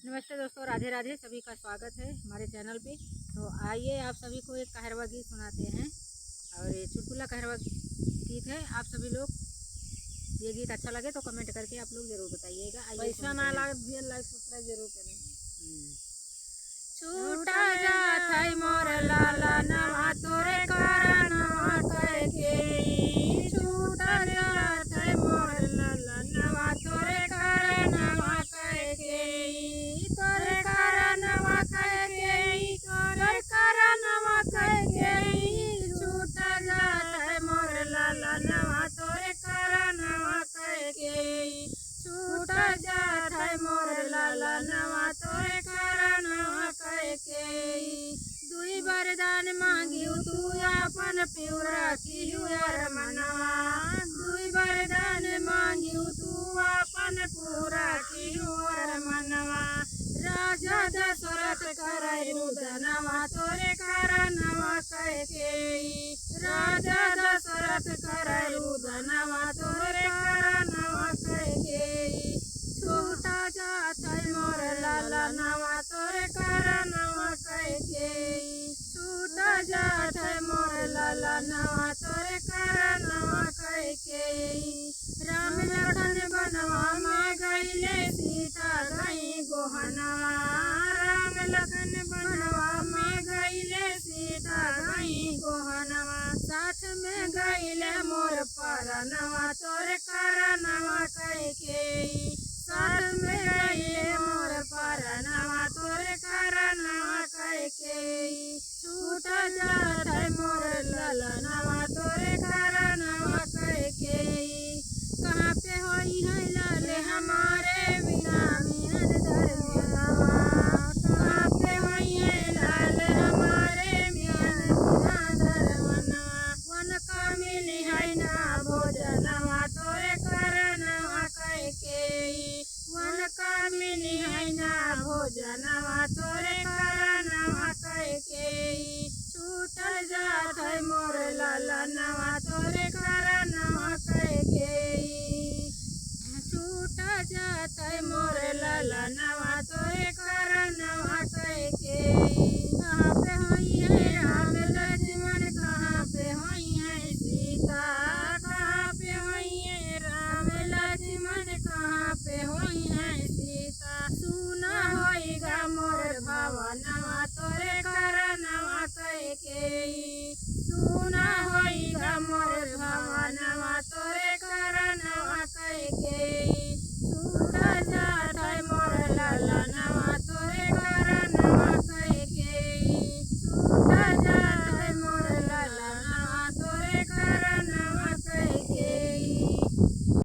नमस्ते दोस्तों, राधे राधे। सभी का स्वागत है हमारे चैनल पे। तो आइए आप सभी को एक कहरवा गीत सुनाते हैं और ये चुटकुला कहरवा गीत है। आप सभी लोग ये गीत अच्छा लगे तो कमेंट करके आप लोग जरूर बताइएगा। आइए पैसा ना लगे लाइक सब्सक्राइब जरूर करें। छूटा जात है मोर लाला नवा तोरे कारणवा कह के, छूटा जात है मोर लाला नवा तोरे कारणवा कह के, तोरे कारणवा कह के, तोरे कारणवा कह के, छूटा जात है मोर लाला नवा तोरे कारणवा कह के, छूटा जात है मोर लाला नवा तोरे कारणवा कह के। दुई वरदान मांगियो तू अपन प्यूरा की हुआर मनवा, दुई वरदान मांगियो तू अपन पूरा की हुआर मनवा। राजा दशरथ करे रुदनवा तोरे कारणवा कह के, राजा दशरथ करे रुदनवा तोरे कारणवा कह के, छूटा जात है मोर लाला नवा तोरे कारणवा कह के, छूटा जात है मोर लाला नवा तोरे कारणवा कह के। राम लखन बनवा में गईले सीता गई गोहनवा, राम लखन बनवा में गईले सीता गई गोहनवा, साथ में गईले मोर परनवा तोरे कारणवा कह के, साथ में गईले मोर परनवा तोरे कारणवा कह के, छूटा जात है मोर ललनवा तोरे कारणवा कह के। कहाँ पे होई है लाले हमारे बिना मिलन दरमियानवा, कहाँ पे होई है लाले हमारे बिना दरमनवा, वन का मिली है ना भोजनवा तोरे कारणवा कह के, वन का मिली है ना भोजनवा